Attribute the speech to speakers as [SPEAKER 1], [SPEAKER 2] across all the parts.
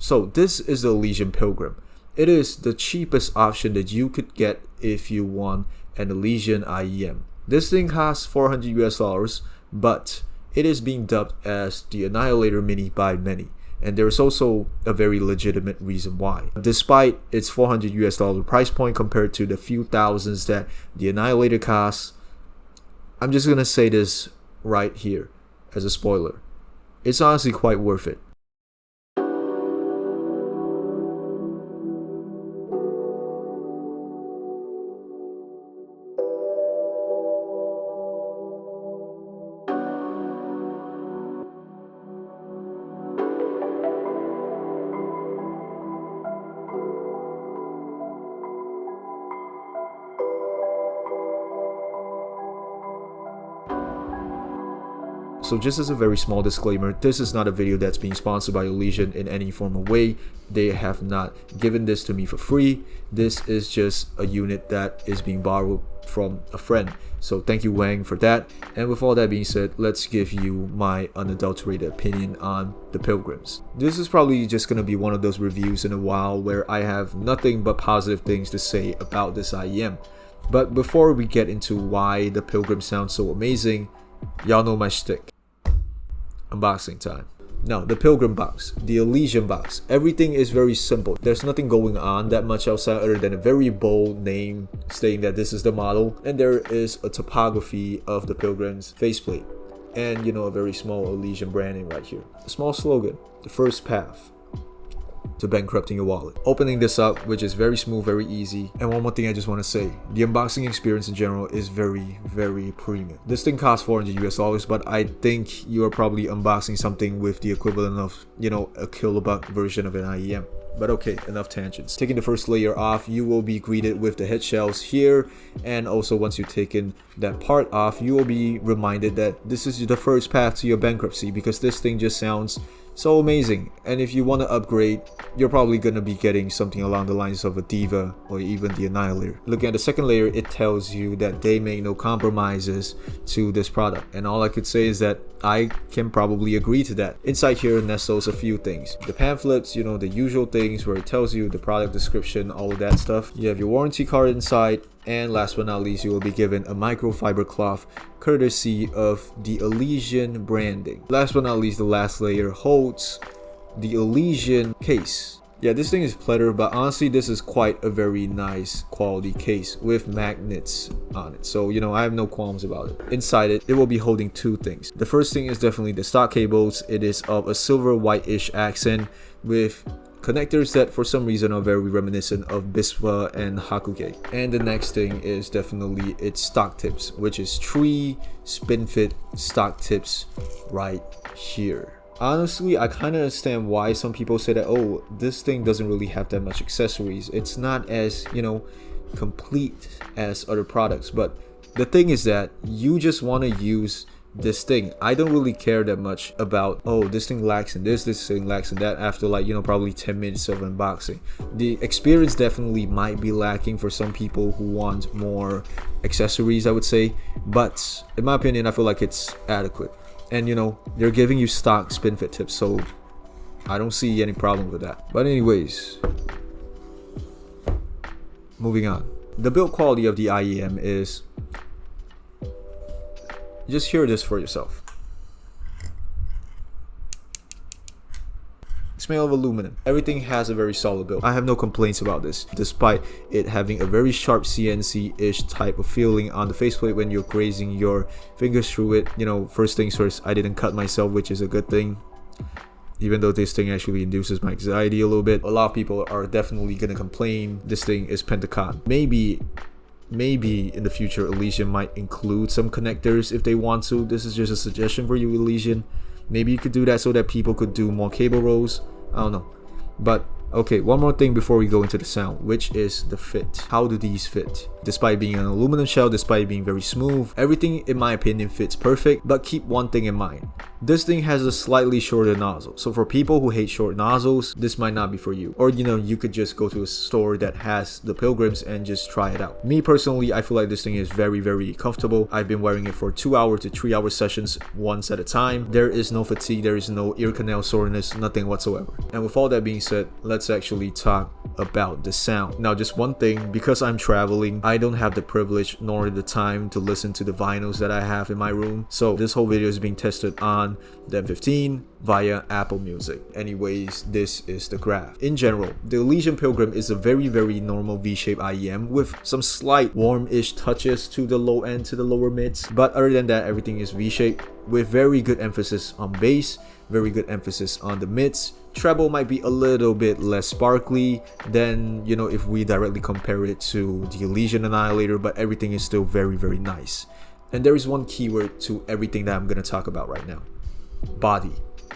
[SPEAKER 1] So this is the Elysian Pilgrim. It is the cheapest option that you could get if you want an Elysian IEM. This thing costs $400 US, but it is being dubbed as the Annihilator Mini by many. And there is also a very legitimate reason why. Despite its $400 US price point compared to the few thousands that the Annihilator costs, I'm just gonna say this right here as a spoiler. It's honestly quite worth it. So just as a very small disclaimer, this is not a video that's being sponsored by Elysian in any form of way. They have not given this to me for free. This is just a unit that is being borrowed from a friend. So thank you, Wang, for that. And with all that being said, let's give you my unadulterated opinion on the Pilgrims. This is probably just going to be one of those reviews in a while where I have nothing but positive things to say about this IEM. But before we get into why the Pilgrim sounds so amazing, y'all know my shtick. Unboxing time. Now, the Pilgrim box, the Elysian box, everything is very simple. There's nothing going on that much outside other than a very bold name stating that this is the model, and there is a topography of the Pilgrim's faceplate, and a very small Elysian branding right here. A small slogan: the first path to bankrupting your wallet. Opening this up, which is very smooth, very easy. And one more thing I just want to say, the unboxing experience in general is very, very premium. This thing costs $400 US, but I think you are probably unboxing something with the equivalent of, a kilobuck version of an IEM. But okay, enough tangents. Taking the first layer off, you will be greeted with the head shells here, and also once you've taken that part off, you will be reminded that this is the first path to your bankruptcy, because this thing just sounds so amazing. And if you want to upgrade, you're probably going to be getting something along the lines of a Diva or even the Annihilator. Looking at the second layer, it tells you that they make no compromises to this product, and all I could say is that I can probably agree to that. Inside here nestles a few things. The pamphlets, the usual things where it tells you the product description, all of that stuff. You have your warranty card inside, and last but not least, you will be given a microfiber cloth courtesy of the Elysian branding. Last but not least, the last layer holds the Elysian case. Yeah, this thing is pleather, but honestly, this is quite a very nice quality case with magnets on it. So, I have no qualms about it. Inside it, it will be holding two things. The first thing is definitely the stock cables. It is of a silver whitish accent with connectors that for some reason are very reminiscent of Biswa and Hakuge. And the next thing is definitely its stock tips, which is 3 spin fit stock tips right here. Honestly, I kind of understand why some people say that, oh, this thing doesn't really have that much accessories. It's not as, complete as other products. But the thing is that you just want to use this thing. I don't really care that much about, oh, this thing lacks in this thing lacks in that after probably 10 minutes of unboxing. The experience definitely might be lacking for some people who want more accessories, I would say. But in my opinion, I feel like it's adequate. And they're giving you stock spin fit tips, so I don't see any problem with that. But anyways, moving on. The build quality of the IEM is, just hear this for yourself. It's made of aluminum. Everything has a very solid build. I have no complaints about this, despite it having a very sharp CNC-ish type of feeling on the faceplate when you're grazing your fingers through it. First things first, I didn't cut myself, which is a good thing. Even though this thing actually induces my anxiety a little bit. A lot of people are definitely gonna complain this thing is Pentacon. Maybe in the future Elysian might include some connectors if they want to. This is just a suggestion for you, Elysian. Maybe you could do that so that people could do more cable rows. I don't know. But Okay, one more thing before we go into the sound, which is the fit. How do these fit? Despite being an aluminum shell, despite being very smooth, everything in my opinion fits perfect, but keep one thing in mind. This thing has a slightly shorter nozzle, so for people who hate short nozzles, this might not be for you. Or you could just go to a store that has the Pilgrims and just try it out. Me personally, I feel like this thing is very, very comfortable. I've been wearing it for 2 hour to 3 hour sessions once at a time. There is no fatigue, there is no ear canal soreness, nothing whatsoever. And with all that being said, let's actually talk about the sound. Now, just one thing, because I'm traveling, I don't have the privilege nor the time to listen to the vinyls that I have in my room. So this whole video is being tested on the M15 via Apple Music. Anyways, this is the graph. In general, the Elysian Pilgrim is a very, very normal V-shaped IEM with some slight warm-ish touches to the low end, to the lower mids. But other than that, everything is V-shaped with very good emphasis on bass, very good emphasis on the mids. Treble might be a little bit less sparkly than, if we directly compare it to the Elysian Annihilator, but everything is still very, very nice. And there is one keyword to everything that I'm going to talk about right now. Body.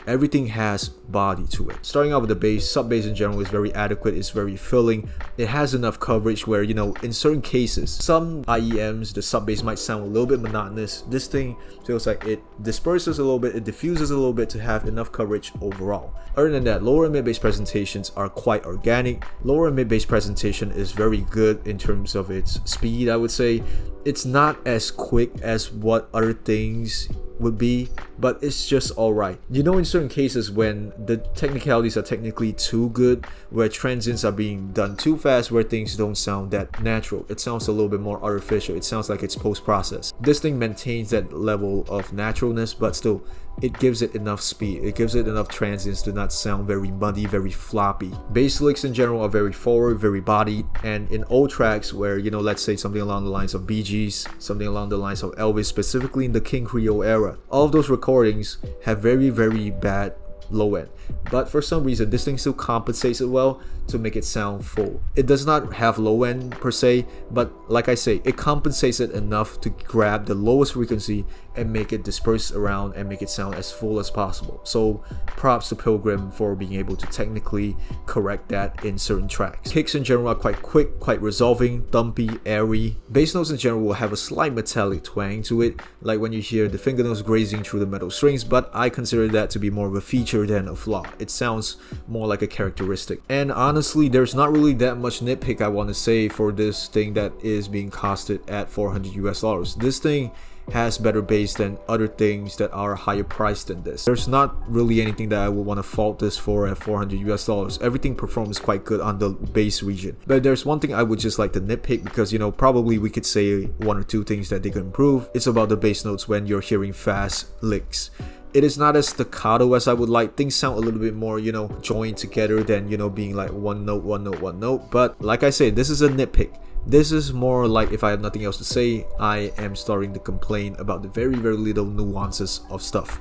[SPEAKER 1] Everything has body to it. Starting out with the bass, sub bass in general is very adequate, it's very filling. It has enough coverage where, in certain cases, some IEMs, the sub bass might sound a little bit monotonous. This thing feels like it disperses a little bit, it diffuses a little bit to have enough coverage overall. Other than that, lower and mid bass presentations are quite organic. Lower and mid bass presentation is very good in terms of its speed, I would say. It's not as quick as what other things would be, but it's just alright. In certain cases when the technicalities are technically too good, where transients are being done too fast, where things don't sound that natural, it sounds a little bit more artificial, it sounds like it's post-processed. This thing maintains that level of naturalness, but still it gives it enough speed, it gives it enough transients to not sound very muddy, very floppy. Bass licks in general are very forward, very bodied, and in old tracks where, let's say something along the lines of Bee Gees, something along the lines of Elvis, specifically in the King Creole era, all of those recordings have very, very bad low end, but for some reason this thing still compensates it well to make it sound full. It does not have low end per se, but like I say, it compensates it enough to grab the lowest frequency and make it disperse around and make it sound as full as possible. So props to Pilgrim for being able to technically correct that in certain tracks. Kicks in general are quite quick, quite resolving, thumpy, airy. Bass notes in general will have a slight metallic twang to it, like when you hear the fingernails grazing through the metal strings, but I consider that to be more of a feature than a flaw. It sounds more like a characteristic. And honestly, there's not really that much nitpick I want to say for this thing that is being costed at $400 US. This thing has better bass than other things that are higher priced than this. There's not really anything that I would want to fault this for at $400 US. Everything performs quite good on the bass region. But there's one thing I would just like to nitpick because, probably we could say one or two things that they could improve. It's about the bass notes when you're hearing fast licks. It is not as staccato as I would like. Things sound a little bit more, joined together than, being like one note, one note, one note. But like I said, this is a nitpick. This is more like if I have nothing else to say, I am starting to complain about the very, very little nuances of stuff.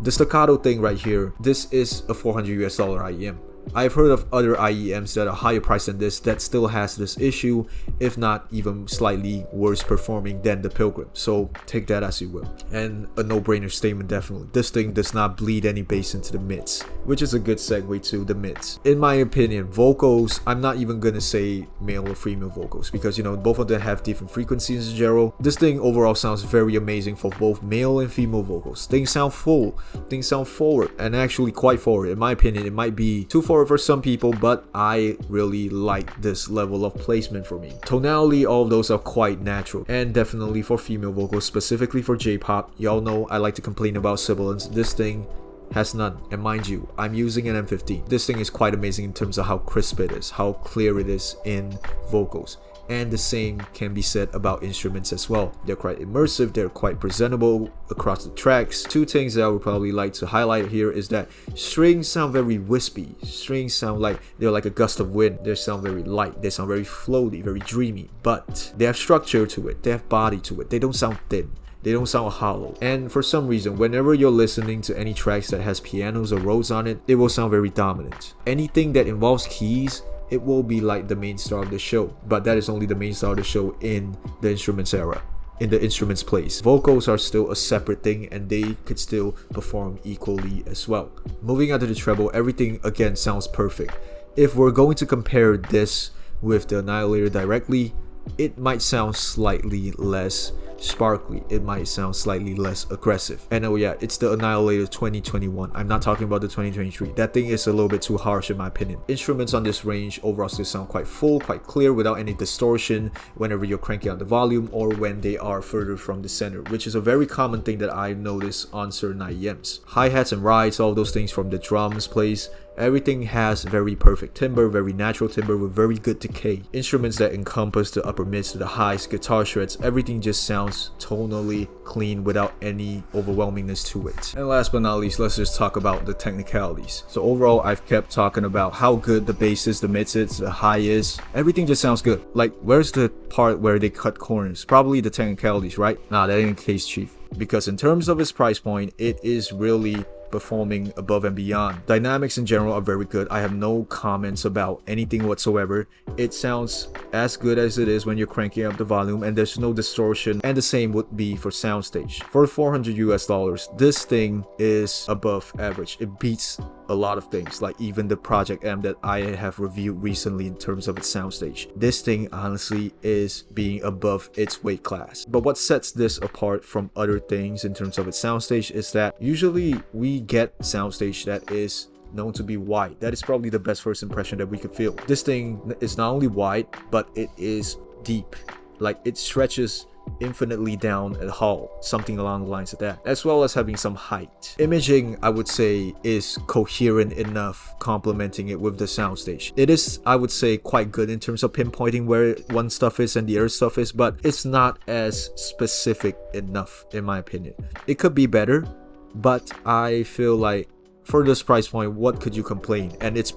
[SPEAKER 1] The staccato thing right here, this is a $400 US IEM. I've heard of other IEMs that are higher priced than this that still has this issue, if not even slightly worse performing than the Pilgrim. So take that as you will. And a no-brainer statement definitely. This thing does not bleed any bass into the mids, which is a good segue to the mids. In my opinion, vocals, I'm not even gonna say male or female vocals because both of them have different frequencies in general. This thing overall sounds very amazing for both male and female vocals. Things sound full, things sound forward, and actually quite forward. In my opinion, it might be too forward for some people, but I really like this level of placement for me. Tonality, all of those are quite natural, and definitely for female vocals, specifically for J-pop. Y'all know I like to complain about sibilance. This thing has none, and mind you, I'm using an M15. This thing is quite amazing in terms of how crisp it is, how clear it is in vocals. And the same can be said about instruments as well. They're quite immersive, they're quite presentable across the tracks. Two things that I would probably like to highlight here is that strings sound very wispy. Strings sound like they're like a gust of wind. They sound very light, they sound very floaty, very dreamy, but they have structure to it, they have body to it. They don't sound thin. They don't sound hollow. And for some reason, whenever you're listening to any tracks that has pianos or Rhodes on it, it will sound very dominant. Anything that involves keys, it will be like the main star of the show, but that is only the main star of the show in the instruments era, in the instruments place. Vocals are still a separate thing and they could still perform equally as well. Moving on to the treble, everything again sounds perfect. if we're going to compare this with the Annihilator directly, it might sound slightly less sparkly, it might sound slightly less aggressive. And oh yeah, it's the Annihilator 2021. I'm not talking about the 2023. That thing is a little bit too harsh in my opinion. Instruments on this range overall still sound quite full, quite clear, without any distortion whenever you're cranking out the volume or when they are further from the center, which is a very common thing that I notice on certain IEMs. Hi-hats and rides, all those things from the drums plays, everything has very perfect timbre, very natural timbre with very good decay. Instruments that encompass the upper mids to the highs, guitar shreds, everything just sounds tonally clean without any overwhelmingness to it. And last but not least, let's just talk about the technicalities. So overall, I've kept talking about how good the bass is, the mids is, the high is. Everything just sounds good. Like, where's the part where they cut corners? Probably the technicalities, right? Nah, that ain't the case, chief. Because in terms of its price point, it is really performing above and beyond. Dynamics in general are very good. I have no comments about anything whatsoever. It sounds as good as it is when you're cranking up the volume, and there's no distortion, and the same would be for soundstage. For $400 this thing is above average. It beats a lot of things, like even the Project M that I have reviewed recently in terms of its soundstage. This thing honestly is being above its weight class. But what sets this apart from other things in terms of its soundstage is that usually we get soundstage that is known to be wide. That is probably the best first impression that we could feel. This thing is not only wide, but it is deep. Like, it stretches infinitely down a hall, something along the lines of that, as well as having some height. Imaging, I would say, is coherent enough, complementing it with the soundstage. It is, I would say, quite good in terms of pinpointing where one stuff is and the other stuff is, but it's not as specific enough in my opinion. It could be better, but I feel like for this price point, what could you complain? And it's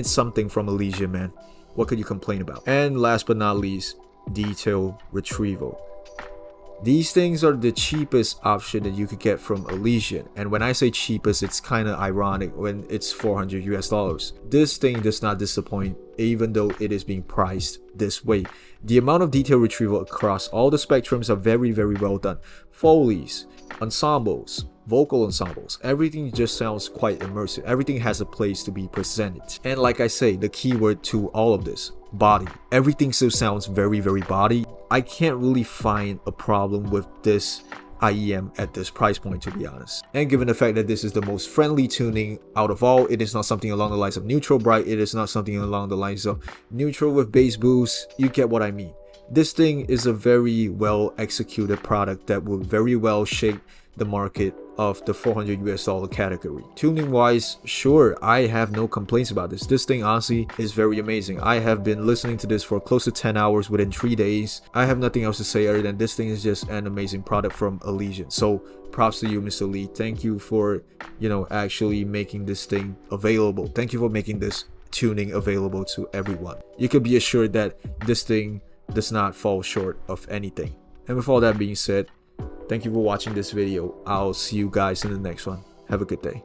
[SPEAKER 1] something from Elysian, man. What could you complain about? And last but not least, detail retrieval. These things are the cheapest option that you could get from Elysian. And when I say cheapest, it's kind of ironic when it's $400. This thing does not disappoint, even though it is being priced this way. The amount of detail retrieval across all the spectrums are very, very well done. Foley's, ensembles, vocal ensembles, everything just sounds quite immersive. Everything has a place to be presented. And like I say, the keyword to all of this, body. Everything still sounds very, very body. I can't really find a problem with this IEM at this price point, to be honest. And given the fact that this is the most friendly tuning out of all, it is not something along the lines of neutral bright, it is not something along the lines of neutral with bass boost. You get what I mean. This thing is a very well executed product that will very well shape the market of the $400 category. Tuning wise, sure, I have no complaints about this. This thing honestly is very amazing. I have been listening to this for close to 10 hours within 3 days. I have nothing else to say other than this thing is just an amazing product from Elysian. So props to you, Mr. Lee. Thank you for, actually making this thing available. Thank you for making this tuning available to everyone. You can be assured that this thing does not fall short of anything. And with all that being said, thank you for watching this video. I'll see you guys in the next one. Have a good day.